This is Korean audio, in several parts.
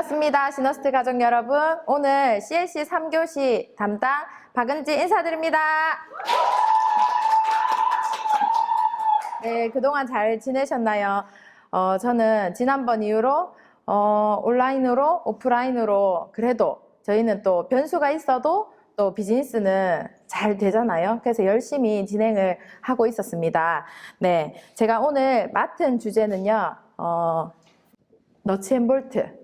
반갑습니다. 시너스트 가족 여러분. 오늘 CLC 3교시 담당 박은지 인사드립니다. 네, 그동안 잘 지내셨나요? 저는 지난번 이후로 온라인으로 오프라인으로 그래도 저희는 또 변수가 있어도 또 비즈니스는 잘 되잖아요. 그래서 열심히 진행을 하고 있었습니다. 네, 제가 오늘 맡은 주제는요.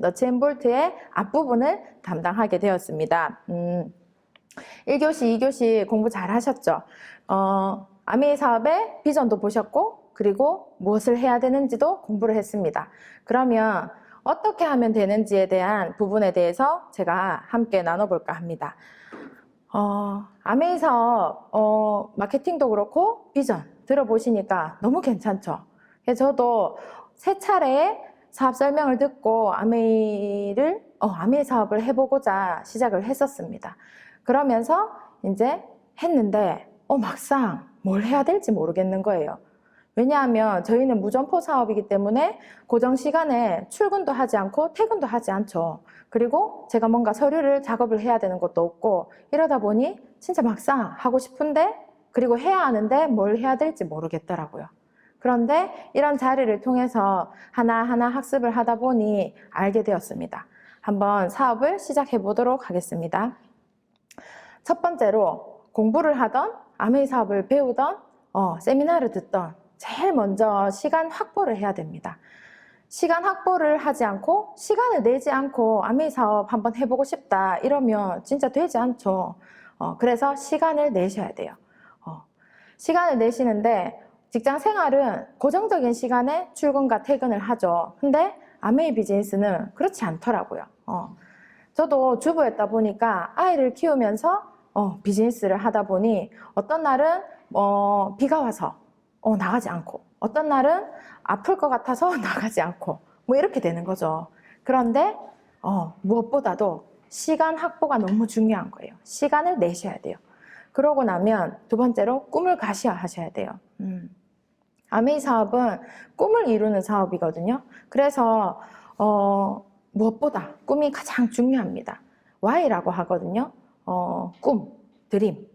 너츠앤볼트의 앞부분을 담당하게 되었습니다. 1교시, 2교시 공부 잘 하셨죠? 아메이 사업의 비전도 보셨고, 그리고 무엇을 해야 되는지도 공부를 했습니다. 그러면 어떻게 하면 되는지에 대한 부분에 대해서 제가 함께 나눠볼까 합니다. 아메이 사업, 마케팅도 그렇고, 비전 들어보시니까 너무 괜찮죠? 그래서 저도 세 차례 사업 설명을 듣고 아메이 사업을 해보고자 시작을 했었습니다. 그러면서 이제 했는데 막상 뭘 해야 될지 모르겠는 거예요. 왜냐하면 저희는 무점포 사업이기 때문에 고정 시간에 출근도 하지 않고 퇴근도 하지 않죠. 그리고 제가 뭔가 서류를 작업을 해야 되는 것도 없고 이러다 보니 진짜 막상 하고 싶은데 그리고 해야 하는데 뭘 해야 될지 모르겠더라고요. 그런데 이런 자리를 통해서 하나하나 학습을 하다 보니 알게 되었습니다. 한번 사업을 시작해 보도록 하겠습니다. 첫 번째로 공부를 하던 아메이 사업을 배우던 세미나를 듣던 제일 먼저 시간 확보를 해야 됩니다. 시간 확보를 하지 않고 시간을 내지 않고 아메이 사업 한번 해보고 싶다 이러면 진짜 되지 않죠. 그래서 시간을 내셔야 돼요. 시간을 내시는데 직장 생활은 고정적인 시간에 출근과 퇴근을 하죠. 근데 아메이 비즈니스는 그렇지 않더라고요. 저도 주부였다 보니까 아이를 키우면서 비즈니스를 하다 보니 어떤 날은 비가 와서 나가지 않고 어떤 날은 아플 것 같아서 나가지 않고 뭐 이렇게 되는 거죠. 그런데 무엇보다도 시간 확보가 너무 중요한 거예요. 시간을 내셔야 돼요. 그러고 나면 두 번째로 꿈을 가시하셔야 돼요. 아메이 사업은 꿈을 이루는 사업이거든요. 그래서 무엇보다 꿈이 가장 중요합니다. Why라고 하거든요. 꿈, 드림.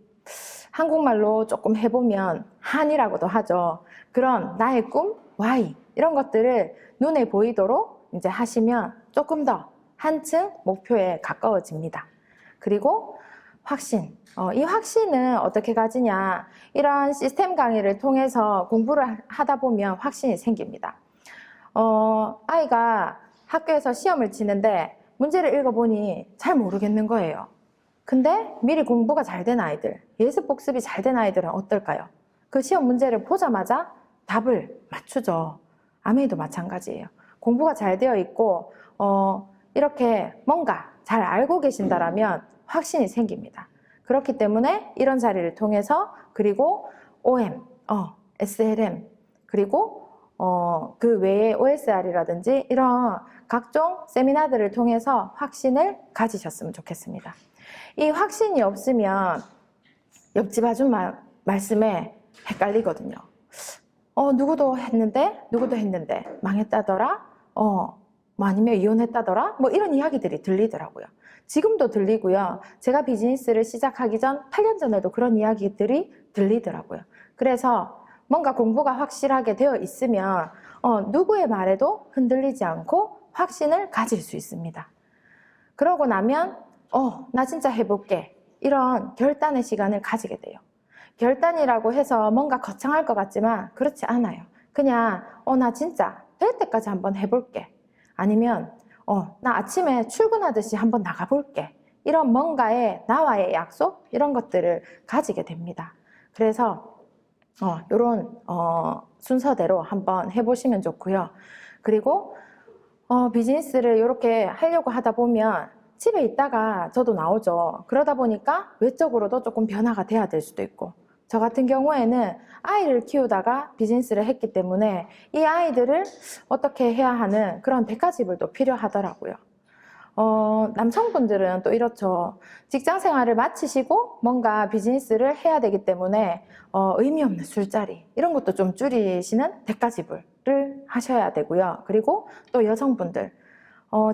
한국말로 조금 해보면 한이라고도 하죠. 그런 나의 꿈, Why 이런 것들을 눈에 보이도록 이제 하시면 조금 더 한층 목표에 가까워집니다. 그리고 확신. 이 확신은 어떻게 가지냐. 이런 시스템 강의를 통해서 공부를 하다 보면 확신이 생깁니다. 아이가 학교에서 시험을 치는데 문제를 읽어보니 잘 모르겠는 거예요. 근데 미리 공부가 잘 된 아이들, 예습 복습이 잘 된 아이들은 어떨까요? 그 시험 문제를 보자마자 답을 맞추죠. 아메이도 마찬가지예요. 공부가 잘 되어 있고 이렇게 뭔가 잘 알고 계신다라면 확신이 생깁니다. 그렇기 때문에 이런 자리를 통해서 그리고 OM, SLM 그리고 그 외에 OSR이라든지 이런 각종 세미나들을 통해서 확신을 가지셨으면 좋겠습니다. 이 확신이 없으면 옆집 아줌마 말씀에 헷갈리거든요. 누구도 했는데 망했다더라? 아니면 이혼했다더라? 뭐 이런 이야기들이 들리더라고요. 지금도 들리고요. 제가 비즈니스를 시작하기 전 8년 전에도 그런 이야기들이 들리더라고요. 그래서 뭔가 공부가 확실하게 되어 있으면 누구의 말에도 흔들리지 않고 확신을 가질 수 있습니다. 그러고 나면 나 진짜 해볼게. 이런 결단의 시간을 가지게 돼요. 결단이라고 해서 뭔가 거창할 것 같지만 그렇지 않아요. 그냥 나 진짜 될 때까지 한번 해볼게. 아니면 나 아침에 출근하듯이 한번 나가볼게. 이런 뭔가의 나와의 약속 이런 것들을 가지게 됩니다. 그래서 이런 순서대로 한번 해보시면 좋고요. 그리고 비즈니스를 이렇게 하려고 하다 보면 집에 있다가 저도 나오죠. 그러다 보니까 외적으로도 조금 변화가 돼야 될 수도 있고 저 같은 경우에는 아이를 키우다가 비즈니스를 했기 때문에 이 아이들을 어떻게 해야 하는 그런 대가지불도 필요하더라고요. 남성분들은 또 이렇죠. 직장 생활을 마치시고 뭔가 비즈니스를 해야 되기 때문에 의미 없는 술자리 이런 것도 좀 줄이시는 대가지불을 하셔야 되고요. 그리고 또 여성분들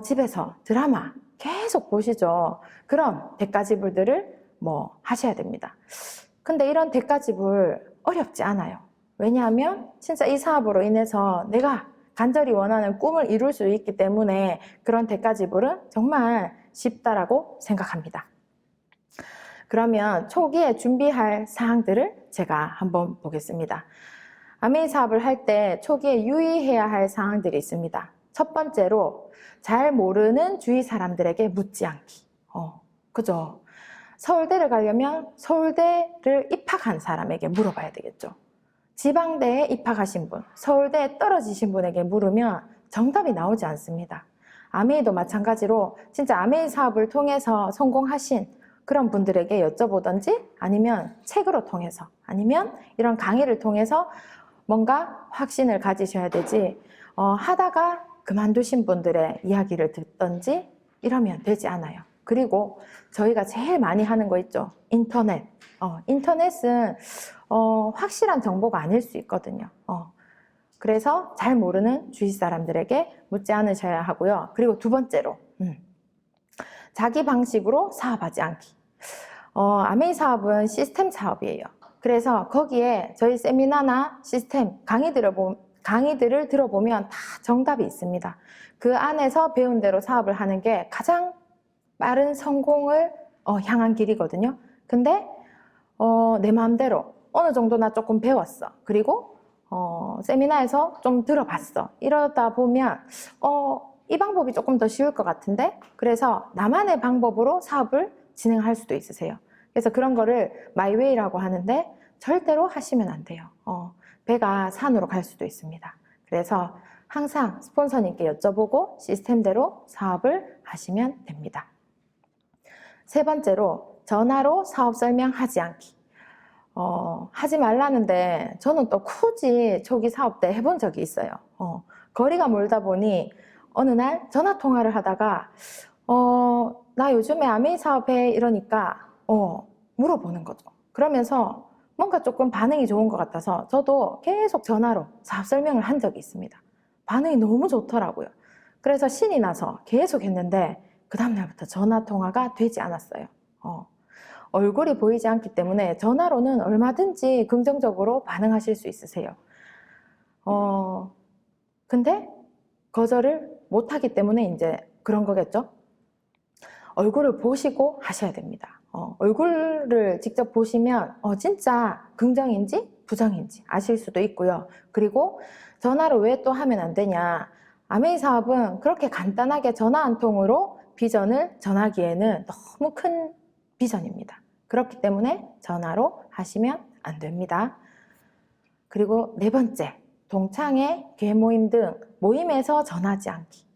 집에서 드라마 계속 보시죠. 그런 대가지불들을 뭐 하셔야 됩니다. 근데 이런 대가지불 어렵지 않아요. 왜냐하면 진짜 이 사업으로 인해서 내가 간절히 원하는 꿈을 이룰 수 있기 때문에 그런 대가지불은 정말 쉽다라고 생각합니다. 그러면 초기에 준비할 사항들을 제가 한번 보겠습니다. 아메이 사업을 할 때 초기에 유의해야 할 사항들이 있습니다. 첫 번째로 잘 모르는 주위 사람들에게 묻지 않기. 그죠? 서울대를 가려면 서울대를 입학한 사람에게 물어봐야 되겠죠. 지방대에 입학하신 분, 서울대에 떨어지신 분에게 물으면 정답이 나오지 않습니다. 아메이도 마찬가지로 진짜 아메이 사업을 통해서 성공하신 그런 분들에게 여쭤보든지 아니면 책으로 통해서 아니면 이런 강의를 통해서 뭔가 확신을 가지셔야 되지 하다가 그만두신 분들의 이야기를 듣든지 이러면 되지 않아요. 그리고 저희가 제일 많이 하는 거 있죠. 인터넷. 인터넷은 확실한 정보가 아닐 수 있거든요. 그래서 잘 모르는 주위 사람들에게 묻지 않으셔야 하고요. 그리고 두 번째로 자기 방식으로 사업하지 않기. 아메이 사업은 시스템 사업이에요. 그래서 거기에 저희 세미나나 시스템 강의들을 들어보면 다 정답이 있습니다. 그 안에서 배운 대로 사업을 하는 게 가장 빠른 성공을 향한 길이거든요. 근데 내 마음대로 어느 정도 나 조금 배웠어. 그리고 세미나에서 좀 들어봤어. 이러다 보면 이 방법이 조금 더 쉬울 것 같은데 그래서 나만의 방법으로 사업을 진행할 수도 있으세요. 그래서 그런 거를 마이웨이라고 하는데 절대로 하시면 안 돼요. 배가 산으로 갈 수도 있습니다. 그래서 항상 스폰서님께 여쭤보고 시스템대로 사업을 하시면 됩니다. 세 번째로 전화로 사업 설명하지 않기. 하지 말라는데 저는 또 굳이 초기 사업 때 해본 적이 있어요. 거리가 멀다 보니 어느 날 전화 통화를 하다가 나 요즘에 아메이 사업해 이러니까 물어보는 거죠. 그러면서 뭔가 조금 반응이 좋은 것 같아서 저도 계속 전화로 사업 설명을 한 적이 있습니다. 반응이 너무 좋더라고요. 그래서 신이 나서 계속 했는데 그 다음날부터 전화 통화가 되지 않았어요. 얼굴이 보이지 않기 때문에 전화로는 얼마든지 긍정적으로 반응하실 수 있으세요. 근데 거절을 못하기 때문에 이제 그런 거겠죠? 얼굴을 보시고 하셔야 됩니다. 얼굴을 직접 보시면 진짜 긍정인지 부정인지 아실 수도 있고요. 그리고 전화로 왜 또 하면 안 되냐. 아메이 사업은 그렇게 간단하게 전화 한 통으로 비전을 전하기에는 너무 큰 비전입니다. 그렇기 때문에 전화로 하시면 안 됩니다. 그리고 네 번째, 동창회, 계모임 등 모임에서 전하지 않기.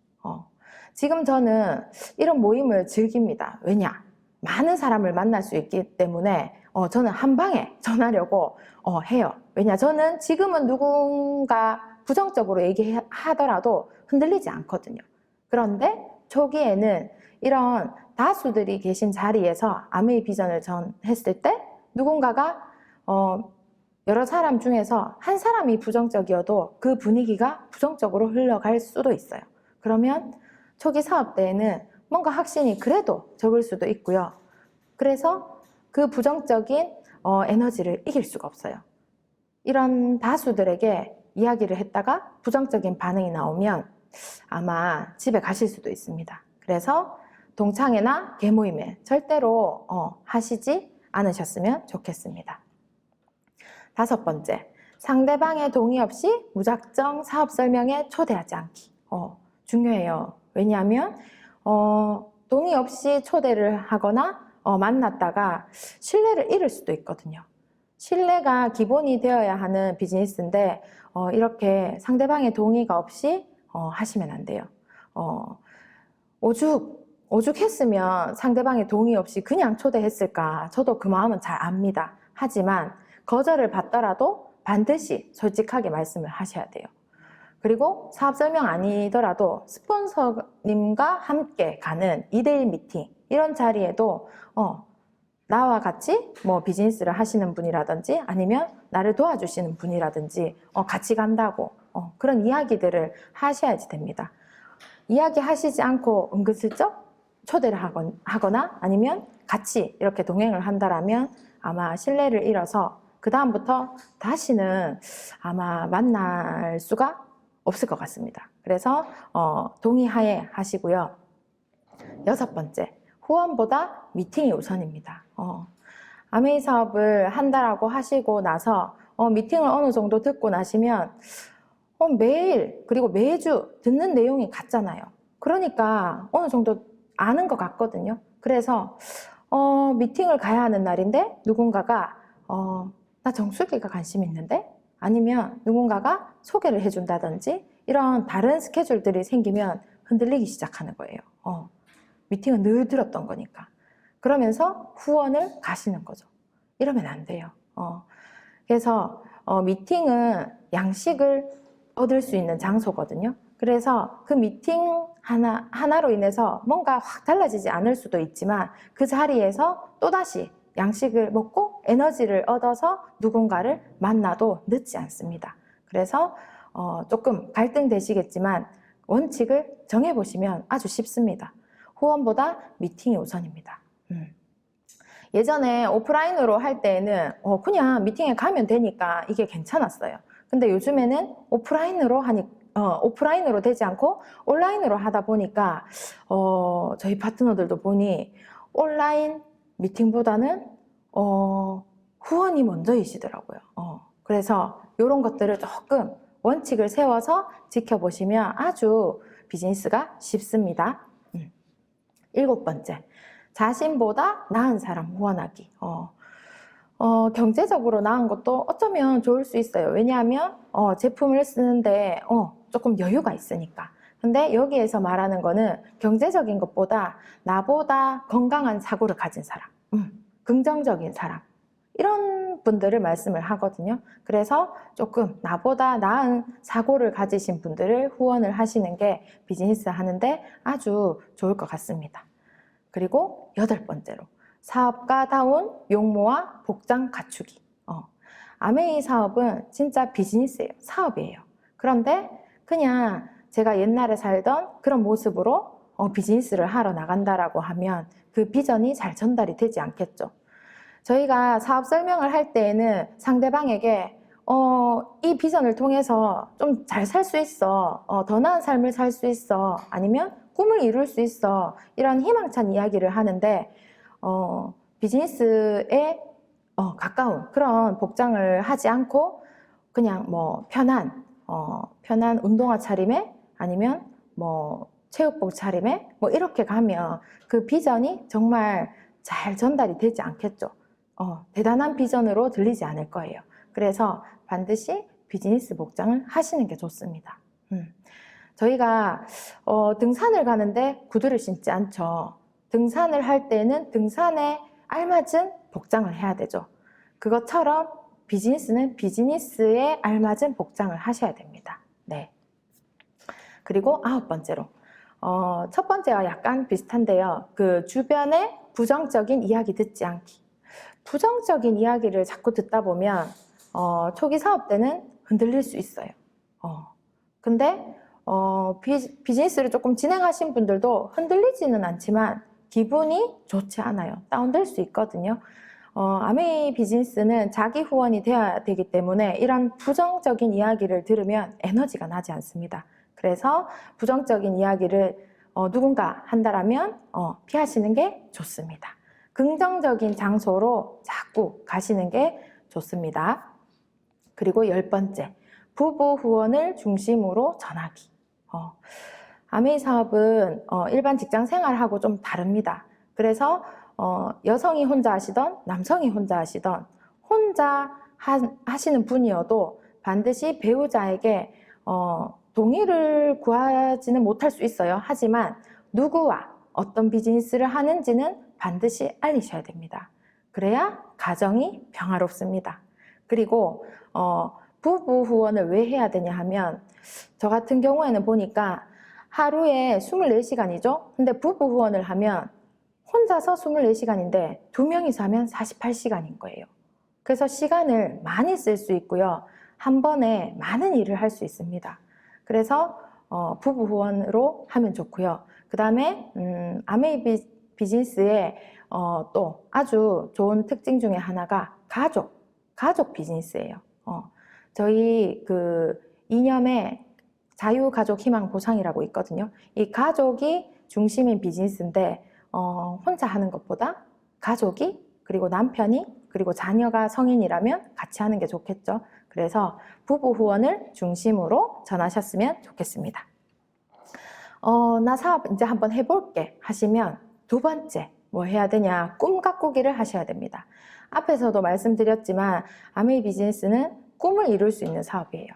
지금 저는 이런 모임을 즐깁니다. 왜냐? 많은 사람을 만날 수 있기 때문에 저는 한 방에 전하려고 해요. 왜냐? 저는 지금은 누군가 부정적으로 얘기하더라도 흔들리지 않거든요. 그런데 초기에는 이런 다수들이 계신 자리에서 아메이 비전을 전했을 때 누군가가 여러 사람 중에서 한 사람이 부정적이어도 그 분위기가 부정적으로 흘러갈 수도 있어요. 그러면 초기 사업 때에는 뭔가 확신이 그래도 적을 수도 있고요. 그래서 그 부정적인 에너지를 이길 수가 없어요. 이런 다수들에게 이야기를 했다가 부정적인 반응이 나오면 아마 집에 가실 수도 있습니다. 그래서 동창회나 계모임에 절대로 하시지 않으셨으면 좋겠습니다. 다섯 번째, 상대방의 동의 없이 무작정 사업 설명에 초대하지 않기. 중요해요. 왜냐하면 동의 없이 초대를 하거나 만났다가 신뢰를 잃을 수도 있거든요. 신뢰가 기본이 되어야 하는 비즈니스인데 이렇게 상대방의 동의가 없이 하시면 안 돼요. 오죽했으면 상대방의 동의 없이 그냥 초대했을까? 저도 그 마음은 잘 압니다. 하지만 거절을 받더라도 반드시 솔직하게 말씀을 하셔야 돼요. 그리고 사업 설명 아니더라도 스폰서님과 함께 가는 2대1 미팅 이런 자리에도 나와 같이 뭐 비즈니스를 하시는 분이라든지 아니면 나를 도와주시는 분이라든지 같이 간다고 그런 이야기들을 하셔야지 됩니다. 이야기하시지 않고 은근슬쩍 초대를 하거나 아니면 같이 이렇게 동행을 한다라면 아마 신뢰를 잃어서 그 다음부터 다시는 아마 만날 수가 없을 것 같습니다. 그래서 동의하에 하시고요. 6번째, 후원보다 미팅이 우선입니다. 아메이 사업을 한다라고 하시고 나서 미팅을 어느 정도 듣고 나시면 매일 그리고 매주 듣는 내용이 같잖아요. 그러니까 어느 정도 아는 것 같거든요. 그래서 미팅을 가야 하는 날인데 누군가가 나 정수기가 관심 있는데? 아니면 누군가가 소개를 해준다든지 이런 다른 스케줄들이 생기면 흔들리기 시작하는 거예요. 미팅은 늘 들었던 거니까. 그러면서 후원을 가시는 거죠. 이러면 안 돼요. 그래서 미팅은 양식을 얻을 수 있는 장소거든요. 그래서 그 미팅 하나로 인해서 뭔가 확 달라지지 않을 수도 있지만 그 자리에서 또다시 양식을 먹고 에너지를 얻어서 누군가를 만나도 늦지 않습니다. 그래서 조금 갈등되시겠지만 원칙을 정해보시면 아주 쉽습니다. 후원보다 미팅이 우선입니다. 예전에 오프라인으로 할 때에는 그냥 미팅에 가면 되니까 이게 괜찮았어요. 근데 요즘에는 오프라인으로 되지 않고 온라인으로 하다 보니까 저희 파트너들도 보니 온라인 미팅보다는 후원이 먼저이시더라고요. 그래서 이런 것들을 조금 원칙을 세워서 지켜보시면 아주 비즈니스가 쉽습니다. 7번째, 자신보다 나은 사람 후원하기. 경제적으로 나은 것도 어쩌면 좋을 수 있어요. 왜냐하면 제품을 쓰는데 조금 여유가 있으니까. 근데 여기에서 말하는 거는 경제적인 것보다 나보다 건강한 사고를 가진 사람, 긍정적인 사람, 이런 분들을 말씀을 하거든요. 그래서 조금 나보다 나은 사고를 가지신 분들을 후원을 하시는 게 비즈니스 하는데 아주 좋을 것 같습니다. 그리고 8번째로 사업가다운 용모와 복장 갖추기. 아메이 사업은 진짜 비즈니스예요. 사업이에요. 그런데 그냥 제가 옛날에 살던 그런 모습으로 비즈니스를 하러 나간다라고 하면 그 비전이 잘 전달이 되지 않겠죠. 저희가 사업 설명을 할 때에는 상대방에게 이 비전을 통해서 좀 잘 살 수 있어, 더 나은 삶을 살 수 있어, 아니면 꿈을 이룰 수 있어, 이런 희망찬 이야기를 하는데 비즈니스에 가까운 그런 복장을 하지 않고 그냥 뭐 편한 운동화 차림에 아니면 뭐 체육복 차림에 뭐 이렇게 가면 그 비전이 정말 잘 전달이 되지 않겠죠. 대단한 비전으로 들리지 않을 거예요. 그래서 반드시 비즈니스 복장을 하시는 게 좋습니다. 저희가 등산을 가는데 구두를 신지 않죠. 등산을 할 때는 등산에 알맞은 복장을 해야 되죠. 그것처럼 비즈니스는 비즈니스에 알맞은 복장을 하셔야 됩니다. 네. 그리고 9번째로 첫 번째와 약간 비슷한데요. 그 주변에 부정적인 이야기 듣지 않기. 부정적인 이야기를 자꾸 듣다 보면 초기 사업 때는 흔들릴 수 있어요. 근데 비즈니스를 조금 진행하신 분들도 흔들리지는 않지만 기분이 좋지 않아요. 다운될 수 있거든요. 아메이 비즈니스는 자기 후원이 돼야 되기 때문에 이런 부정적인 이야기를 들으면 에너지가 나지 않습니다. 그래서 부정적인 이야기를 누군가 한다라면 피하시는 게 좋습니다. 긍정적인 장소로 자꾸 가시는 게 좋습니다. 그리고 10번째, 부부 후원을 중심으로 전하기. 아메이 사업은 일반 직장 생활하고 좀 다릅니다. 그래서 여성이 혼자 하시던 남성이 혼자 하시던 혼자 하시는 분이어도 반드시 배우자에게 동의를 구하지는 못할 수 있어요. 하지만 누구와 어떤 비즈니스를 하는지는 반드시 알리셔야 됩니다. 그래야 가정이 평화롭습니다. 그리고 부부 후원을 왜 해야 되냐 하면 저 같은 경우에는 보니까 하루에 24시간이죠. 근데 부부 후원을 하면 혼자서 24시간인데 2명이서 하면 48시간인 거예요. 그래서 시간을 많이 쓸 수 있고요. 한 번에 많은 일을 할 수 있습니다. 그래서 부부 후원으로 하면 좋고요. 그 다음에 아메이 비즈니스의 또 아주 좋은 특징 중에 하나가 가족 비즈니스예요. 저희 그 이념에 자유가족 희망 보상이라고 있거든요. 이 가족이 중심인 비즈니스인데 혼자 하는 것보다 가족이 그리고 남편이 그리고 자녀가 성인이라면 같이 하는 게 좋겠죠. 그래서 부부 후원을 중심으로 전하셨으면 좋겠습니다. 나 사업 이제 한번 해볼게 하시면 두 번째 뭐 해야 되냐? 꿈 가꾸기를 하셔야 됩니다. 앞에서도 말씀드렸지만 아메이 비즈니스는 꿈을 이룰 수 있는 사업이에요.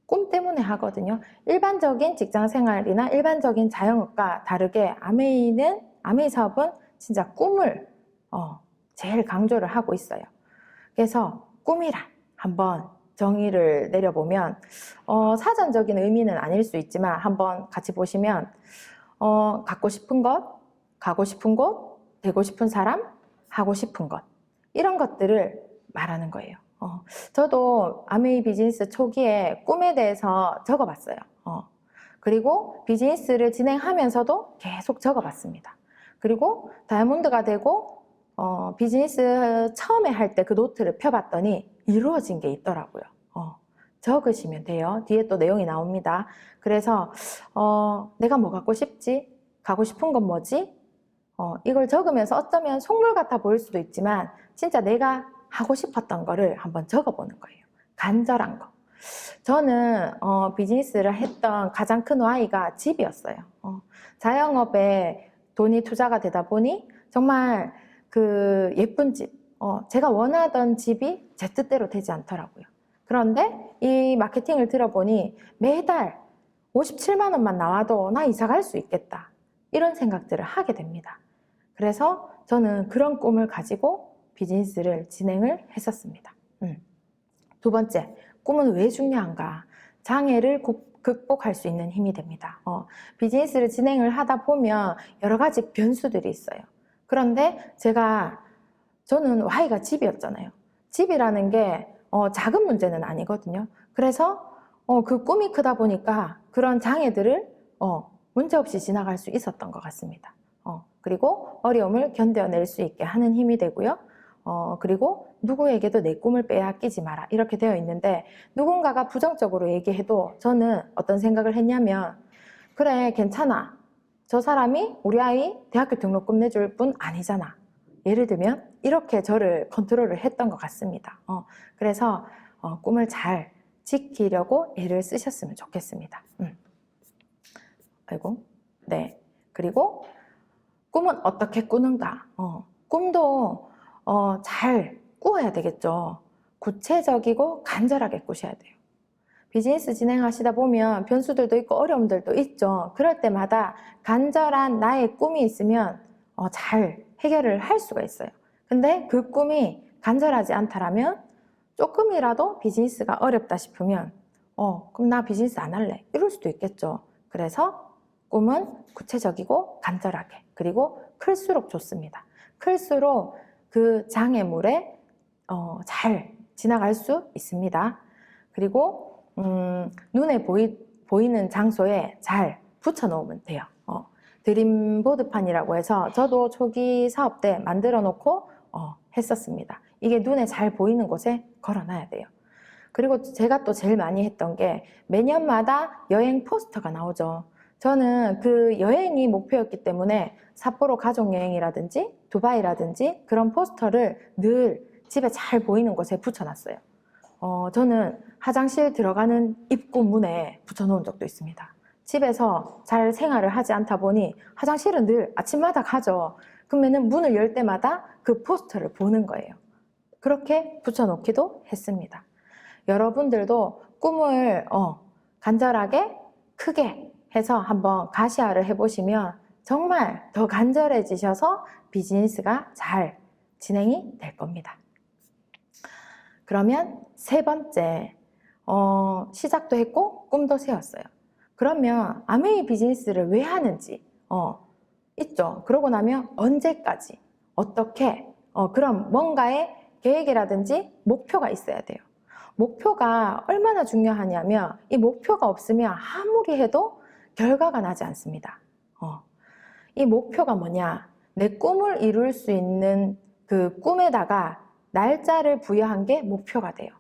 꿈 때문에 하거든요. 일반적인 직장 생활이나 일반적인 자영업과 다르게 아메이 사업은 진짜 꿈을 제일 강조를 하고 있어요. 그래서 꿈이란 한번 정의를 내려보면 사전적인 의미는 아닐 수 있지만 한번 같이 보시면 갖고 싶은 것, 가고 싶은 곳, 되고 싶은 사람, 하고 싶은 것 이런 것들을 말하는 거예요. 저도 아메이 비즈니스 초기에 꿈에 대해서 적어봤어요. 그리고 비즈니스를 진행하면서도 계속 적어봤습니다. 그리고 다이아몬드가 되고 비즈니스 처음에 할 때 그 노트를 펴봤더니 이루어진 게 있더라고요. 적으시면 돼요. 뒤에 또 내용이 나옵니다. 그래서 내가 뭐 갖고 싶지? 가고 싶은 건 뭐지? 이걸 적으면서 어쩌면 속물 같아 보일 수도 있지만 진짜 내가 하고 싶었던 거를 한번 적어보는 거예요. 간절한 거. 저는 비즈니스를 했던 가장 큰 와이가 집이었어요. 자영업에 돈이 투자가 되다 보니 정말 그 예쁜 집, 제가 원하던 집이 제 뜻대로 되지 않더라고요. 그런데 이 마케팅을 들어보니 매달 57만 원만 나와도 나 이사 갈 수 있겠다. 이런 생각들을 하게 됩니다. 그래서 저는 그런 꿈을 가지고 비즈니스를 진행을 했었습니다. 두 번째, 꿈은 왜 중요한가? 장애를 극복할 수 있는 힘이 됩니다. 비즈니스를 진행을 하다 보면 여러 가지 변수들이 있어요. 그런데 저는 Y가 집이었잖아요. 집이라는 게 작은 문제는 아니거든요. 그래서 그 꿈이 크다 보니까 그런 장애들을 문제없이 지나갈 수 있었던 것 같습니다. 그리고 어려움을 견뎌낼 수 있게 하는 힘이 되고요. 그리고 누구에게도 내 꿈을 빼앗기지 마라 이렇게 되어 있는데 누군가가 부정적으로 얘기해도 저는 어떤 생각을 했냐면 그래 괜찮아. 저 사람이 우리 아이 대학교 등록금 내줄 분 아니잖아. 예를 들면 이렇게 저를 컨트롤을 했던 것 같습니다. 그래서 꿈을 잘 지키려고 애를 쓰셨으면 좋겠습니다. 아이고, 네. 그리고 꿈은 어떻게 꾸는가? 꿈도 잘 꾸어야 되겠죠. 구체적이고 간절하게 꾸셔야 돼요. 비즈니스 진행하시다 보면 변수들도 있고 어려움들도 있죠. 그럴 때마다 간절한 나의 꿈이 있으면 잘 해결을 할 수가 있어요. 근데 그 꿈이 간절하지 않다라면 조금이라도 비즈니스가 어렵다 싶으면 그럼 나 비즈니스 안 할래. 이럴 수도 있겠죠. 그래서 꿈은 구체적이고 간절하게 그리고 클수록 좋습니다. 클수록 그 장애물에 잘 지나갈 수 있습니다. 그리고 눈에 보이는 장소에 잘 붙여 놓으면 돼요. 드림보드판이라고 해서 저도 초기 사업 때 만들어 놓고 했었습니다. 이게 눈에 잘 보이는 곳에 걸어놔야 돼요. 그리고 제가 또 제일 많이 했던 게 매년마다 여행 포스터가 나오죠. 저는 그 여행이 목표였기 때문에 삿포로 가족여행이라든지 두바이라든지 그런 포스터를 늘 집에 잘 보이는 곳에 붙여놨어요. 저는 화장실 들어가는 입구 문에 붙여놓은 적도 있습니다. 집에서 잘 생활을 하지 않다 보니 화장실은 늘 아침마다 가죠. 그러면은 문을 열 때마다 그 포스터를 보는 거예요. 그렇게 붙여놓기도 했습니다. 여러분들도 꿈을 간절하게 크게 해서 한번 가시화를 해보시면 정말 더 간절해지셔서 비즈니스가 잘 진행이 될 겁니다. 그러면 세 번째, 시작도 했고 꿈도 세웠어요. 그러면 아메이 비즈니스를 왜 하는지 있죠. 그러고 나면 언제까지 어떻게 그럼 뭔가의 계획이라든지 목표가 있어야 돼요. 목표가 얼마나 중요하냐면 이 목표가 없으면 아무리 해도 결과가 나지 않습니다. 이 목표가 뭐냐? 내 꿈을 이룰 수 있는 그 꿈에다가 날짜를 부여한 게 목표가 돼요.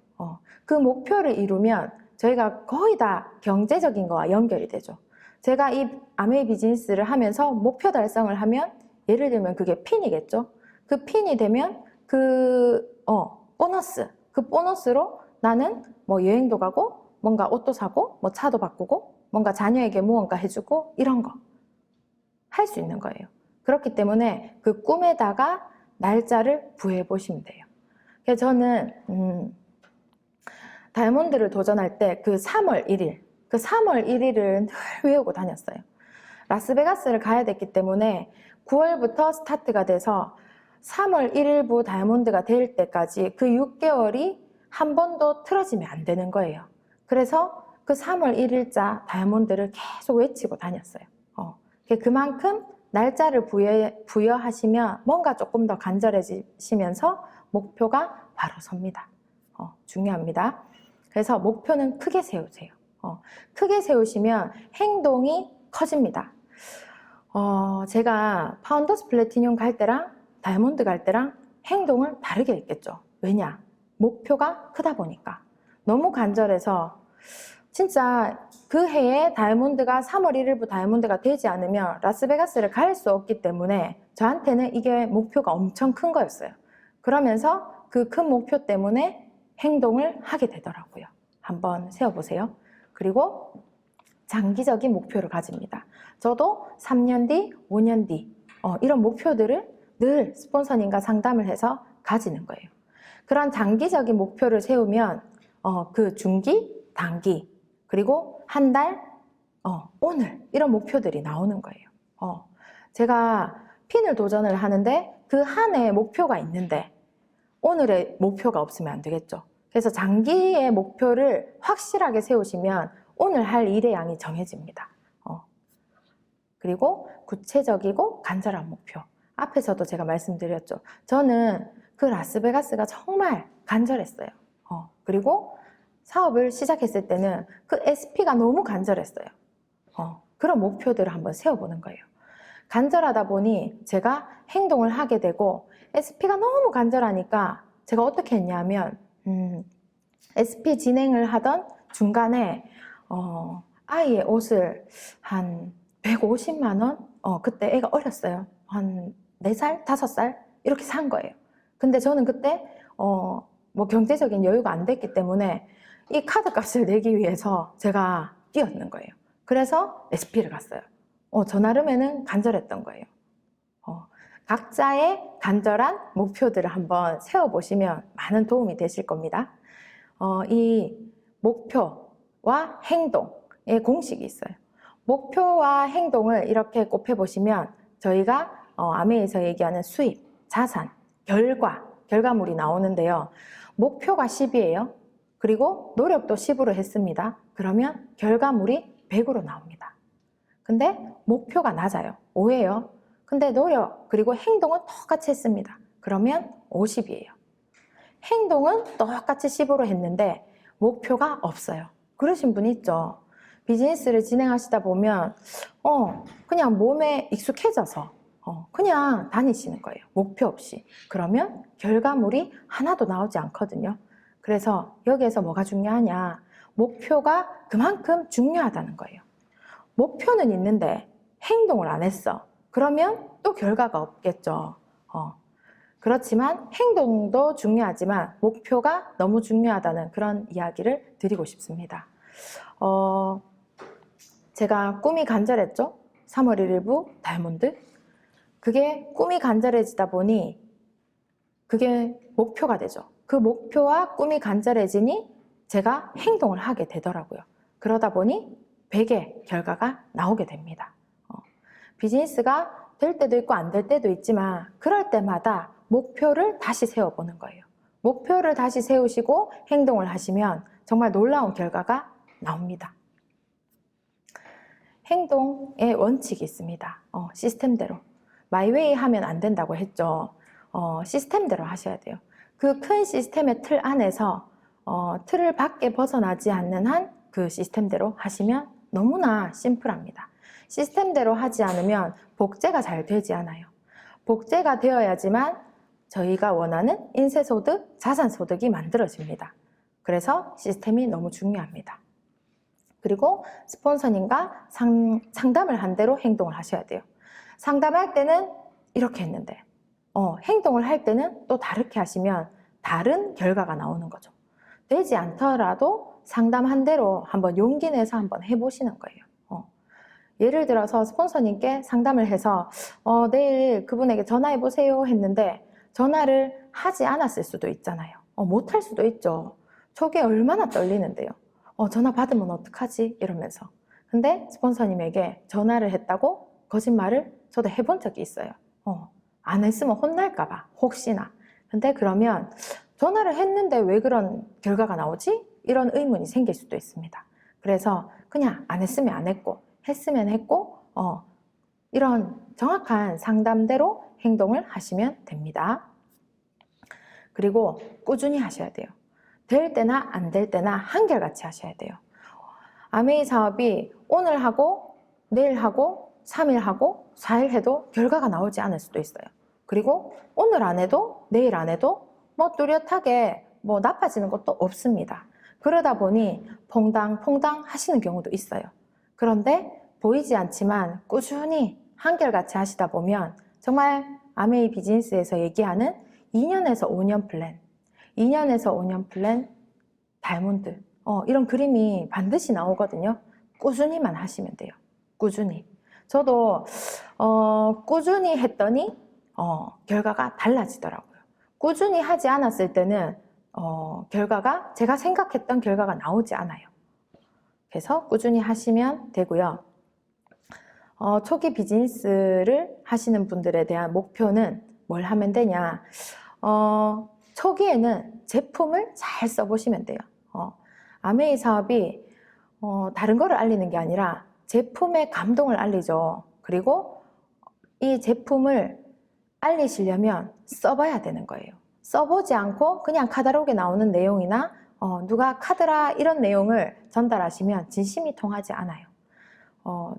그 목표를 이루면 저희가 거의 다 경제적인 거와 연결이 되죠. 제가 이 아메이 비즈니스를 하면서 목표 달성을 하면 예를 들면 그게 핀이겠죠. 그 핀이 되면 보너스, 그 보너스로 나는 뭐 여행도 가고 뭔가 옷도 사고 뭐 차도 바꾸고 뭔가 자녀에게 무언가 해주고 이런 거 할 수 있는 거예요. 그렇기 때문에 그 꿈에다가 날짜를 부여해 보시면 돼요. 그래서 저는 다이아몬드를 도전할 때 그 3월 1일, 그 3월 1일을 늘 외우고 다녔어요. 라스베가스를 가야 됐기 때문에 9월부터 스타트가 돼서 3월 1일부 다이아몬드가 될 때까지 그 6개월이 한 번도 틀어지면 안 되는 거예요. 그래서 그 3월 1일자 다이아몬드를 계속 외치고 다녔어요. 그만큼 날짜를 부여하시면 뭔가 조금 더 간절해지시면서 목표가 바로 섭니다. 중요합니다. 그래서 목표는 크게 세우세요. 크게 세우시면 행동이 커집니다. 제가 파운더스 플래티늄 갈 때랑 다이아몬드 갈 때랑 행동을 다르게 했겠죠. 왜냐? 목표가 크다 보니까. 너무 간절해서 진짜 그 해에 다이아몬드가 3월 1일부 다이아몬드가 되지 않으면 라스베가스를 갈 수 없기 때문에 저한테는 이게 목표가 엄청 큰 거였어요. 그러면서 그 큰 목표 때문에 행동을 하게 되더라고요. 한번 세워보세요. 그리고 장기적인 목표를 가집니다. 저도 3년 뒤, 5년 뒤 이런 목표들을 늘 스폰서님과 상담을 해서 가지는 거예요. 그런 장기적인 목표를 세우면 그 중기, 단기, 그리고 한 달, 오늘 이런 목표들이 나오는 거예요. 제가 핀을 도전을 하는데 그 한 해에 목표가 있는데 오늘의 목표가 없으면 안 되겠죠. 그래서 장기의 목표를 확실하게 세우시면 오늘 할 일의 양이 정해집니다. 그리고 구체적이고 간절한 목표. 앞에서도 제가 말씀드렸죠. 저는 그 라스베가스가 정말 간절했어요. 그리고 사업을 시작했을 때는 그 SP가 너무 간절했어요. 그런 목표들을 한번 세워보는 거예요. 간절하다 보니 제가 행동을 하게 되고 SP가 너무 간절하니까 제가 어떻게 했냐면 SP 진행을 하던 중간에 아이의 옷을 한 150만 원? 그때 애가 어렸어요. 한 4살? 5살? 이렇게 산 거예요. 근데 저는 그때 뭐 경제적인 여유가 안 됐기 때문에 이 카드 값을 내기 위해서 제가 뛰었는 거예요. 그래서 SP를 갔어요. 저 나름에는 간절했던 거예요. 각자의 간절한 목표들을 한번 세워보시면 많은 도움이 되실 겁니다. 이 목표와 행동의 공식이 있어요. 목표와 행동을 이렇게 곱해보시면 저희가 아메에서 얘기하는 수입, 자산, 결과물이 나오는데요. 목표가 10이에요. 그리고 노력도 10으로 했습니다. 그러면 결과물이 100으로 나옵니다. 근데 목표가 낮아요. 5예요. 근데 노력 그리고 행동은 똑같이 했습니다. 그러면 50이에요. 행동은 똑같이 10으로 했는데 목표가 없어요. 그러신 분 있죠. 비즈니스를 진행하시다 보면 그냥 몸에 익숙해져서 그냥 다니시는 거예요. 목표 없이. 그러면 결과물이 하나도 나오지 않거든요. 그래서 여기에서 뭐가 중요하냐? 목표가 그만큼 중요하다는 거예요. 목표는 있는데 행동을 안 했어. 그러면 또 결과가 없겠죠. 그렇지만 행동도 중요하지만 목표가 너무 중요하다는 그런 이야기를 드리고 싶습니다. 제가 꿈이 간절했죠. 3월 1일부 다이아몬드. 그게 꿈이 간절해지다 보니 그게 목표가 되죠. 그 목표와 꿈이 간절해지니 제가 행동을 하게 되더라고요. 그러다 보니 100의 결과가 나오게 됩니다. 비즈니스가 될 때도 있고 안 될 때도 있지만 그럴 때마다 목표를 다시 세워보는 거예요. 목표를 다시 세우시고 행동을 하시면 정말 놀라운 결과가 나옵니다. 행동의 원칙이 있습니다. 시스템대로. 마이웨이 하면 안 된다고 했죠. 시스템대로 하셔야 돼요. 그 큰 시스템의 틀 안에서 틀을 밖에 벗어나지 않는 한 그 시스템대로 하시면 너무나 심플합니다. 시스템대로 하지 않으면 복제가 잘 되지 않아요. 복제가 되어야지만 저희가 원하는 인쇄소득, 자산소득이 만들어집니다. 그래서 시스템이 너무 중요합니다. 그리고 스폰서님과 상담을 한 대로 행동을 하셔야 돼요. 상담할 때는 이렇게 했는데 행동을 할 때는 또 다르게 하시면 다른 결과가 나오는 거죠. 되지 않더라도 상담한 대로 한번 용기 내서 한번 해보시는 거예요. 예를 들어서 스폰서님께 상담을 해서 내일 그분에게 전화해 보세요 했는데 전화를 하지 않았을 수도 있잖아요. 못할 수도 있죠. 저게 얼마나 떨리는데요. 전화 받으면 어떡하지? 이러면서. 근데 스폰서님에게 전화를 했다고 거짓말을 저도 해본 적이 있어요. 안 했으면 혼날까봐, 혹시나. 근데 그러면 전화를 했는데 왜 그런 결과가 나오지? 이런 의문이 생길 수도 있습니다. 그래서 그냥 안 했으면 안 했고, 했으면 했고, 이런 정확한 상담대로 행동을 하시면 됩니다. 그리고 꾸준히 하셔야 돼요. 될 때나 안 될 때나 한결같이 하셔야 돼요. 아메이 사업이 오늘 하고 내일 하고 3일 하고 4일 해도 결과가 나오지 않을 수도 있어요. 그리고 오늘 안 해도 내일 안 해도 뚜렷하게 나빠지는 것도 없습니다. 그러다 보니 퐁당퐁당 하시는 경우도 있어요. 그런데 보이지 않지만 꾸준히 한결같이 하시다 보면 정말 아메이 비즈니스에서 얘기하는 2년에서 5년 플랜, 2년에서 5년 플랜, 다이몬드 이런 그림이 반드시 나오거든요. 꾸준히만 하시면 돼요. 꾸준히. 저도 꾸준히 했더니 결과가 달라지더라고요. 꾸준히 하지 않았을 때는 결과가 제가 생각했던 결과가 나오지 않아요. 그래서 꾸준히 하시면 되고요. 초기 비즈니스를 하시는 분들에 대한 목표는 뭘 하면 되냐? 초기에는 제품을 잘 써보시면 돼요. 아메이 사업이 다른 거를 알리는 게 아니라 제품의 감동을 알리죠. 그리고 이 제품을 알리시려면 써봐야 되는 거예요. 써보지 않고 그냥 카탈로그에 나오는 내용이나 누가 카드라 이런 내용을 전달하시면 진심이 통하지 않아요.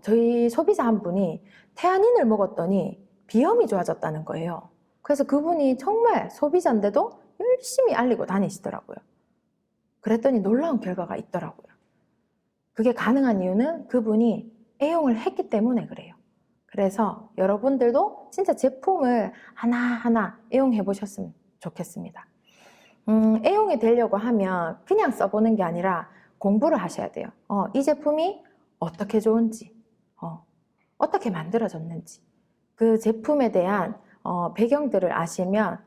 저희 소비자 한 분이 태아닌을 먹었더니 비염이 좋아졌다는 거예요. 그래서 그분이 정말 소비자인데도 열심히 알리고 다니시더라고요. 그랬더니 놀라운 결과가 있더라고요. 그게 가능한 이유는 그분이 애용을 했기 때문에 그래요. 그래서 여러분들도 진짜 제품을 하나하나 애용해 보셨으면 좋겠습니다. 애용이 되려고 하면 그냥 써보는 게 아니라 공부를 하셔야 돼요. 이 제품이 어떻게 좋은지, 어떻게 만들어졌는지, 그 제품에 대한 배경들을 아시면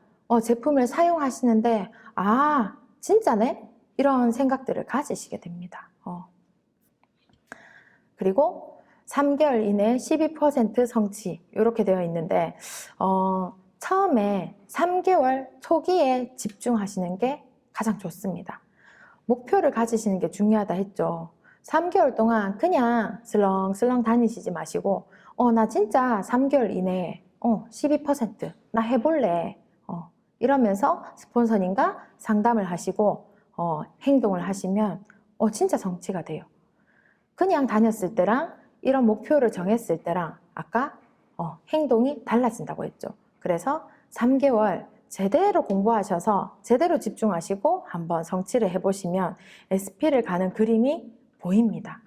제품을 사용하시는데 진짜네? 이런 생각들을 가지시게 됩니다. 그리고 3개월 이내 12% 성취 이렇게 되어 있는데 처음에 3개월 초기에 집중하시는 게 가장 좋습니다. 목표를 가지시는 게 중요하다 했죠. 3개월 동안 그냥 슬렁슬렁 다니시지 마시고 나 진짜 3개월 이내에 12%나 해볼래 이러면서 스폰서님과 상담을 하시고 행동을 하시면 진짜 성취가 돼요. 그냥 다녔을 때랑 이런 목표를 정했을 때랑 아까 행동이 달라진다고 했죠. 그래서 3개월 제대로 공부하셔서 제대로 집중하시고 한번 성취를 해보시면 SP를 가는 그림이 보입니다.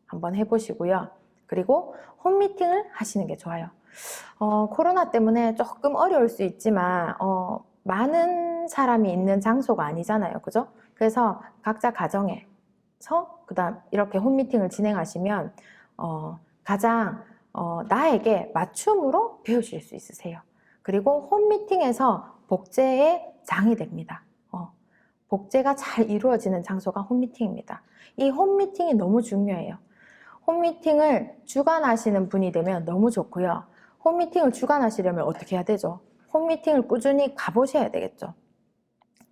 한번 해보시고요. 그리고 홈미팅을 하시는 게 좋아요. 코로나 때문에 조금 어려울 수 있지만 많은 사람이 있는 장소가 아니잖아요. 그죠? 그래서 각자 가정에서 그다음 이렇게 홈미팅을 진행하시면 가장 나에게 맞춤으로 배우실 수 있으세요. 그리고 홈미팅에서 복제의 장이 됩니다. 복제가 잘 이루어지는 장소가 홈미팅입니다. 이 홈미팅이 너무 중요해요. 홈미팅을 주관하시는 분이 되면 너무 좋고요. 홈미팅을 주관하시려면 어떻게 해야 되죠? 홈미팅을 꾸준히 가보셔야 되겠죠.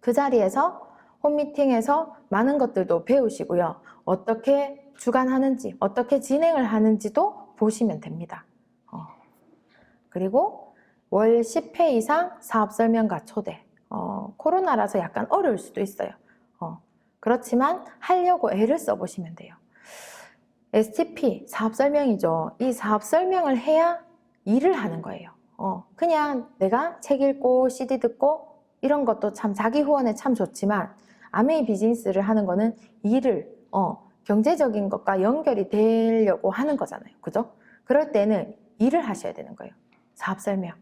그 자리에서 홈미팅에서 많은 것들도 배우시고요. 어떻게 주관하는지, 어떻게 진행을 하는지도 보시면 됩니다. 그리고 월 10회 이상 사업 설명과 초대. 코로나라서 약간 어려울 수도 있어요. 그렇지만 하려고 애를 써보시면 돼요. STP, 사업 설명이죠. 이 사업 설명을 해야 일을 하는 거예요. 그냥 내가 책 읽고 CD 듣고 이런 것도 참 자기 후원에 참 좋지만 아메이 비즈니스를 하는 거는 일을 경제적인 것과 연결이 되려고 하는 거잖아요. 그죠? 그럴 때는 일을 하셔야 되는 거예요. 사업 설명.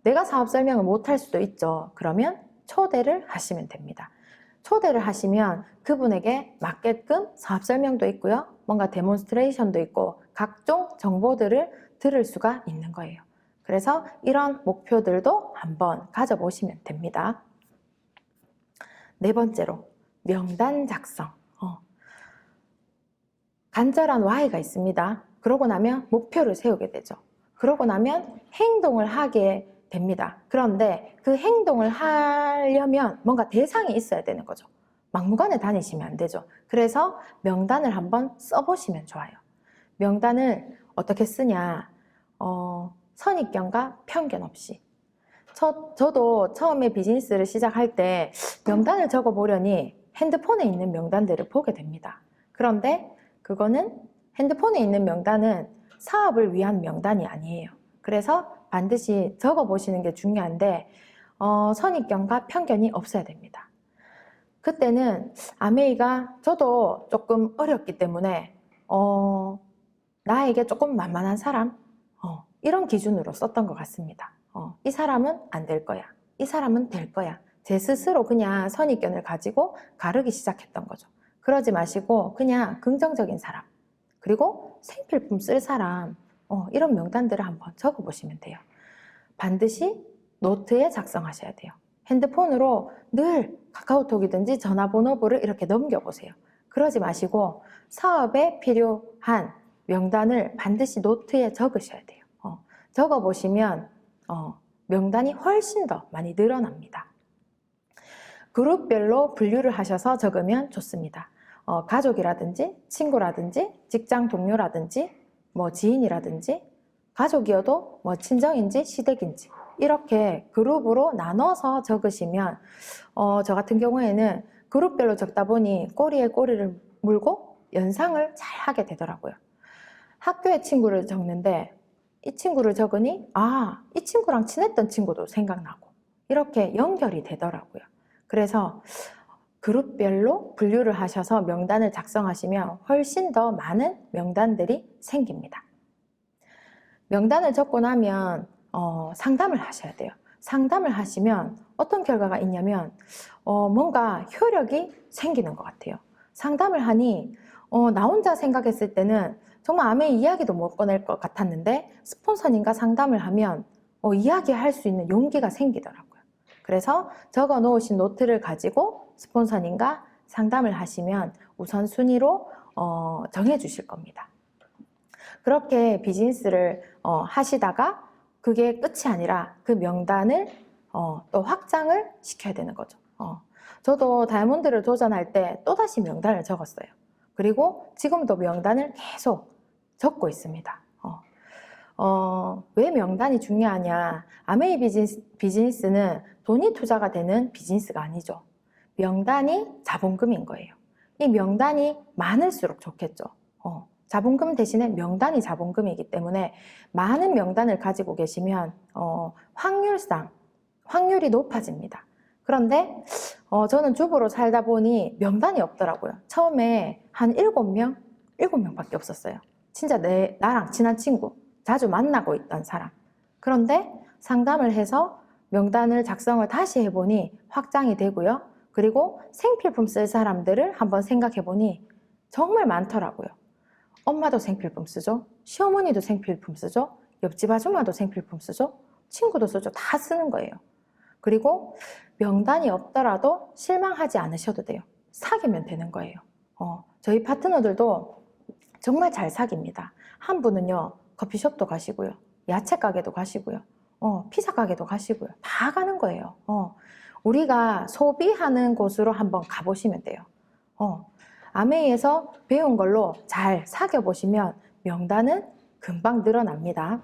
내가 사업 설명을 못 할 수도 있죠. 그러면 초대를 하시면 됩니다. 초대를 하시면 그분에게 맞게끔 사업 설명도 있고요. 뭔가 데몬스트레이션도 있고 각종 정보들을 들을 수가 있는 거예요. 그래서 이런 목표들도 한번 가져보시면 됩니다. 네 번째로 명단 작성. 간절한 Y가 있습니다. 그러고 나면 목표를 세우게 되죠. 그러고 나면 행동을 하게 됩니다. 그런데 그 행동을 하려면 뭔가 대상이 있어야 되는 거죠. 막무가내 다니시면 안 되죠. 그래서 명단을 한번 써보시면 좋아요. 명단을 어떻게 쓰냐? 선입견과 편견 없이. 저도 처음에 비즈니스를 시작할 때 명단을 적어보려니 핸드폰에 있는 명단들을 보게 됩니다. 그런데 그거는 핸드폰에 있는 명단은 사업을 위한 명단이 아니에요. 그래서 반드시 적어보시는 게 중요한데 선입견과 편견이 없어야 됩니다. 그때는 아메이가 저도 조금 어렸기 때문에 나에게 조금 만만한 사람 이런 기준으로 썼던 것 같습니다. 이 사람은 안 될 거야. 이 사람은 될 거야. 제 스스로 그냥 선입견을 가지고 가르기 시작했던 거죠. 그러지 마시고 그냥 긍정적인 사람 그리고 생필품 쓸 사람 이런 명단들을 한번 적어보시면 돼요. 반드시 노트에 작성하셔야 돼요. 핸드폰으로 늘 카카오톡이든지 전화번호부를 이렇게 넘겨보세요. 그러지 마시고 사업에 필요한 명단을 반드시 노트에 적으셔야 돼요. 적어보시면 명단이 훨씬 더 많이 늘어납니다. 그룹별로 분류를 하셔서 적으면 좋습니다. 가족이라든지 친구라든지 직장 동료라든지 뭐 지인이라든지 가족이어도 뭐 친정인지 시댁인지 이렇게 그룹으로 나눠서 적으시면 저 같은 경우에는 그룹별로 적다 보니 꼬리에 꼬리를 물고 연상을 잘 하게 되더라고요. 학교에 친구를 적는데 이 친구를 적으니 이 친구랑 친했던 친구도 생각나고 이렇게 연결이 되더라고요. 그래서 그룹별로 분류를 하셔서 명단을 작성하시면 훨씬 더 많은 명단들이 생깁니다. 명단을 적고 나면 상담을 하셔야 돼요. 상담을 하시면 어떤 결과가 있냐면 뭔가 효력이 생기는 것 같아요. 상담을 하니 나 혼자 생각했을 때는 정말 아메이 이야기도 못 꺼낼 것 같았는데 스폰서님과 상담을 하면 이야기할 수 있는 용기가 생기더라고요. 그래서 적어 놓으신 노트를 가지고 스폰서님과 상담을 하시면 우선순위로 정해 주실 겁니다. 그렇게 비즈니스를 하시다가 그게 끝이 아니라 그 명단을 또 확장을 시켜야 되는 거죠. 저도 다이아몬드를 도전할 때 또다시 명단을 적었어요. 그리고 지금도 명단을 계속 적고 있습니다. 왜 명단이 중요하냐? 아메이 비즈니스는 돈이 투자가 되는 비즈니스가 아니죠. 명단이 자본금인 거예요. 이 명단이 많을수록 좋겠죠. 자본금 대신에 명단이 자본금이기 때문에 많은 명단을 가지고 계시면 확률상 확률이 높아집니다. 그런데 저는 주부로 살다 보니 명단이 없더라고요. 처음에 한 7명밖에 없었어요. 진짜 나랑 친한 친구, 자주 만나고 있던 사람. 그런데 상담을 해서 명단을 작성을 다시 해보니 확장이 되고요. 그리고 생필품 쓸 사람들을 한번 생각해보니 정말 많더라고요. 엄마도 생필품 쓰죠. 시어머니도 생필품 쓰죠. 옆집 아줌마도 생필품 쓰죠. 친구도 쓰죠. 다 쓰는 거예요. 그리고 명단이 없더라도 실망하지 않으셔도 돼요. 사귀면 되는 거예요. 저희 파트너들도 정말 잘 사깁니다. 한 분은요, 커피숍도 가시고요. 야채 가게도 가시고요. 피자 가게도 가시고요. 다 가는 거예요. 우리가 소비하는 곳으로 한번 가보시면 돼요. 아메이에서 배운 걸로 잘 사귀어보시면 명단은 금방 늘어납니다.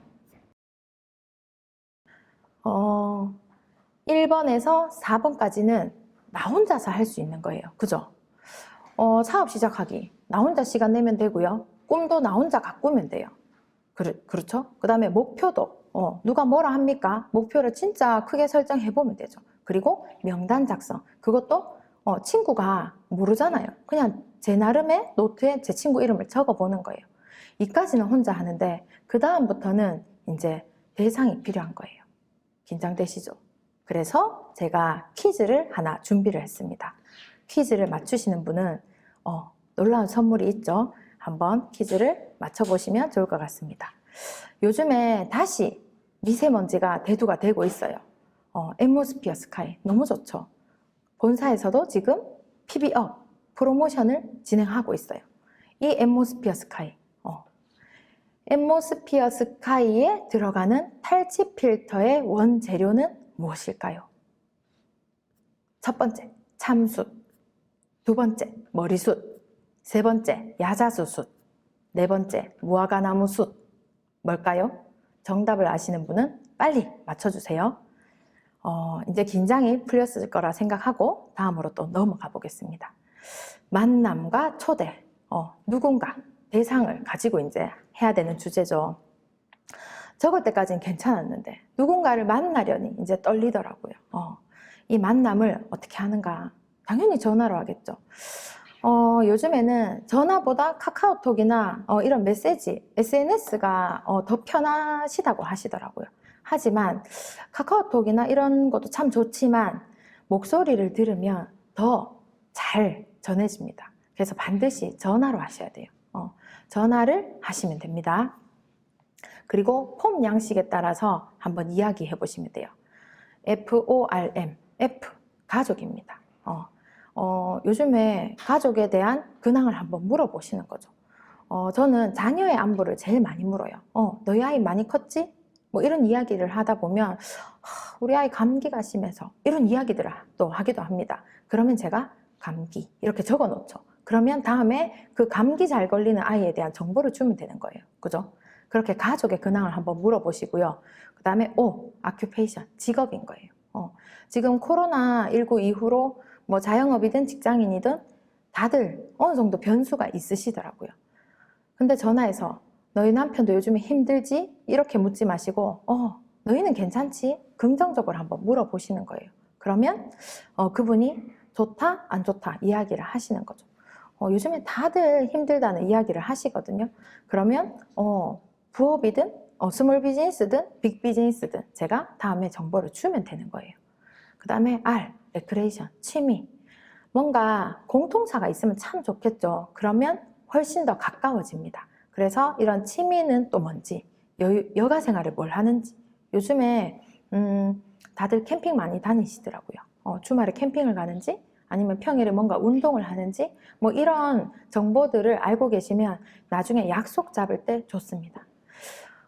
1번에서 4번까지는 나 혼자서 할 수 있는 거예요. 그죠? 사업 시작하기 나 혼자 시간 내면 되고요. 꿈도 나 혼자 가꾸면 돼요. 그렇죠? 그 다음에 목표도 누가 뭐라 합니까? 목표를 진짜 크게 설정해 보면 되죠. 그리고 명단 작성 그것도 친구가 모르잖아요. 그냥 제 나름의 노트에 제 친구 이름을 적어 보는 거예요. 이까지는 혼자 하는데 그 다음부터는 이제 대상이 필요한 거예요. 긴장되시죠? 그래서 제가 퀴즈를 하나 준비를 했습니다. 퀴즈를 맞추시는 분은 놀라운 선물이 있죠. 한번 퀴즈를 맞춰보시면 좋을 것 같습니다. 요즘에 다시 미세먼지가 대두가 되고 있어요. 앰모스피어 스카이 너무 좋죠. 본사에서도 지금 PB업 프로모션을 진행하고 있어요. 이 앰모스피어 스카이 앰모스피어 스카이에 들어가는 탈취 필터의 원재료는 무엇일까요? 첫 번째, 참숯. 두 번째, 머리숯. 세 번째, 야자수숯. 네 번째, 무화과나무숯. 뭘까요? 정답을 아시는 분은 빨리 맞춰주세요. 이제 긴장이 풀렸을 거라 생각하고 다음으로 또 넘어가 보겠습니다. 만남과 초대, 누군가, 대상을 가지고 이제 해야 되는 주제죠. 적을 때까지는 괜찮았는데 누군가를 만나려니 이제 떨리더라고요. 이 만남을 어떻게 하는가? 당연히 전화로 하겠죠. 요즘에는 전화보다 카카오톡이나 이런 메시지, SNS가 더 편하시다고 하시더라고요. 하지만 카카오톡이나 이런 것도 참 좋지만 목소리를 들으면 더 잘 전해집니다. 그래서 반드시 전화로 하셔야 돼요. 전화를 하시면 됩니다. 그리고 폼 양식에 따라서 한번 이야기해 보시면 돼요. FORM, F, 가족입니다. 요즘에 가족에 대한 근황을 한번 물어보시는 거죠. 저는 자녀의 안부를 제일 많이 물어요. 너희 아이 많이 컸지? 뭐 이런 이야기를 하다 보면 우리 아이 감기가 심해서 이런 이야기들을 또 하기도 합니다. 그러면 제가 감기 이렇게 적어 놓죠. 그러면 다음에 그 감기 잘 걸리는 아이에 대한 정보를 주면 되는 거예요. 그죠? 그렇게 가족의 근황을 한번 물어보시고요. 그 다음에 아큐페이션, 직업인 거예요. 지금 코로나19 이후로 뭐 자영업이든 직장인이든 다들 어느 정도 변수가 있으시더라고요. 근데 전화해서 너희 남편도 요즘에 힘들지? 이렇게 묻지 마시고 너희는 괜찮지? 긍정적으로 한번 물어보시는 거예요. 그러면 그분이 좋다, 안 좋다 이야기를 하시는 거죠. 요즘에 다들 힘들다는 이야기를 하시거든요. 그러면 부업이든 스몰 비즈니스든 빅 비즈니스든 제가 다음에 정보를 주면 되는 거예요. 그 다음에 R, 레크레이션, 취미. 뭔가 공통사가 있으면 참 좋겠죠. 그러면 훨씬 더 가까워집니다. 그래서 이런 취미는 또 뭔지, 여가 생활을 뭘 하는지. 요즘에 다들 캠핑 많이 다니시더라고요. 주말에 캠핑을 가는지 아니면 평일에 뭔가 운동을 하는지 뭐 이런 정보들을 알고 계시면 나중에 약속 잡을 때 좋습니다.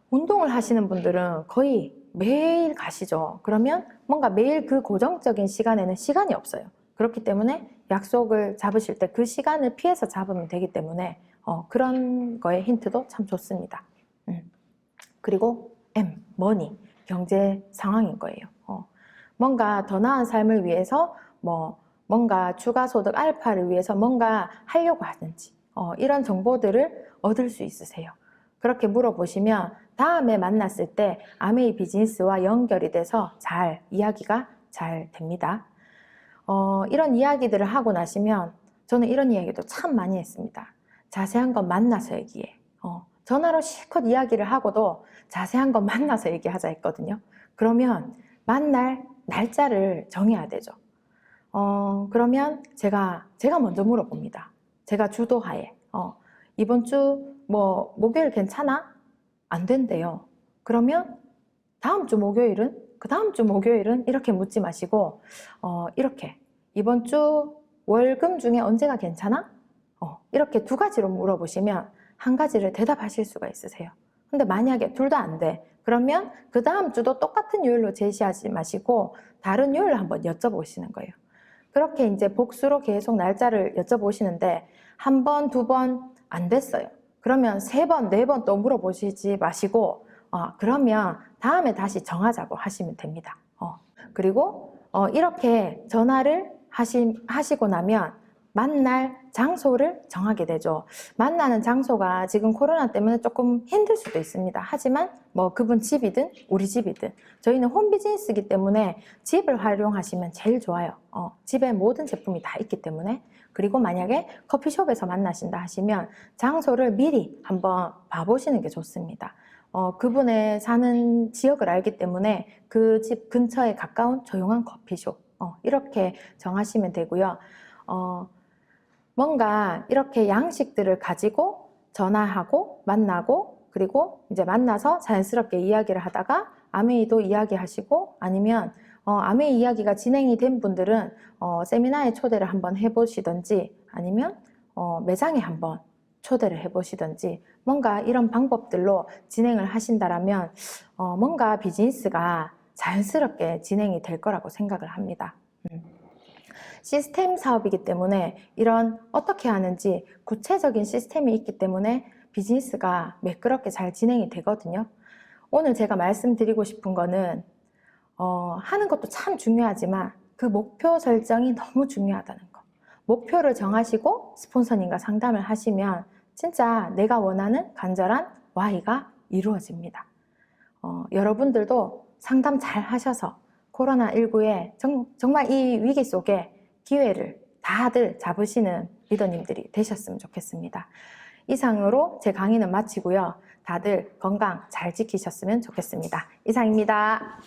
운동을 하시는 분들은 거의 매일 가시죠. 그러면 뭔가 매일 그 고정적인 시간에는 시간이 없어요. 그렇기 때문에 약속을 잡으실 때 그 시간을 피해서 잡으면 되기 때문에 그런 거에 힌트도 참 좋습니다. 그리고 M, 머니, 경제 상황인 거예요. 뭔가 더 나은 삶을 위해서 뭔가 추가 소득 알파를 위해서 뭔가 하려고 하는지 이런 정보들을 얻을 수 있으세요. 그렇게 물어보시면 다음에 만났을 때 아메이 비즈니스와 연결이 돼서 이야기가 잘 됩니다. 이런 이야기들을 하고 나시면 저는 이런 이야기도 참 많이 했습니다. 자세한 건 만나서 얘기해. 전화로 실컷 이야기를 하고도 자세한 건 만나서 얘기하자 했거든요. 그러면 만날 날짜를 정해야 되죠. 그러면 제가 먼저 물어봅니다. 제가 주도하에 이번 주 목요일 괜찮아? 안 된대요. 그러면 다음 주 목요일은? 그 다음 주 목요일은? 이렇게 묻지 마시고 이렇게 이번 주 월금 중에 언제가 괜찮아? 이렇게 두 가지로 물어보시면 한 가지를 대답하실 수가 있으세요. 근데 만약에 둘 다 안 돼. 그러면 그 다음 주도 똑같은 요일로 제시하지 마시고 다른 요일을 한번 여쭤보시는 거예요. 그렇게 이제 복수로 계속 날짜를 여쭤보시는데 한 번, 두 번 안 됐어요. 그러면 세 번, 네 번 또 물어보시지 마시고 그러면 다음에 다시 정하자고 하시면 됩니다. 그리고 이렇게 전화를 하시고 나면 만날 장소를 정하게 되죠. 만나는 장소가 지금 코로나 때문에 조금 힘들 수도 있습니다. 하지만 뭐 그분 집이든 우리 집이든 저희는 홈 비즈니스이기 때문에 집을 활용하시면 제일 좋아요. 집에 모든 제품이 다 있기 때문에. 그리고 만약에 커피숍에서 만나신다 하시면 장소를 미리 한번 봐보시는 게 좋습니다. 그분의 사는 지역을 알기 때문에 그 집 근처에 가까운 조용한 커피숍 이렇게 정하시면 되고요. 뭔가 이렇게 양식들을 가지고 전화하고 만나고 그리고 이제 만나서 자연스럽게 이야기를 하다가 아메이도 이야기하시고 아니면 아메이 이야기가 진행이 된 분들은 세미나에 초대를 한번 해보시든지 아니면 매장에 한번 초대를 해보시든지 뭔가 이런 방법들로 진행을 하신다라면 뭔가 비즈니스가 자연스럽게 진행이 될 거라고 생각을 합니다. 시스템 사업이기 때문에 이런 어떻게 하는지 구체적인 시스템이 있기 때문에 비즈니스가 매끄럽게 잘 진행이 되거든요. 오늘 제가 말씀드리고 싶은 거는 하는 것도 참 중요하지만 그 목표 설정이 너무 중요하다는 거. 목표를 정하시고 스폰서님과 상담을 하시면 진짜 내가 원하는 간절한 Y가 이루어집니다. 여러분들도 상담 잘 하셔서 코로나19에 정말 이 위기 속에 기회를 다들 잡으시는 리더님들이 되셨으면 좋겠습니다. 이상으로 제 강의는 마치고요. 다들 건강 잘 지키셨으면 좋겠습니다. 이상입니다.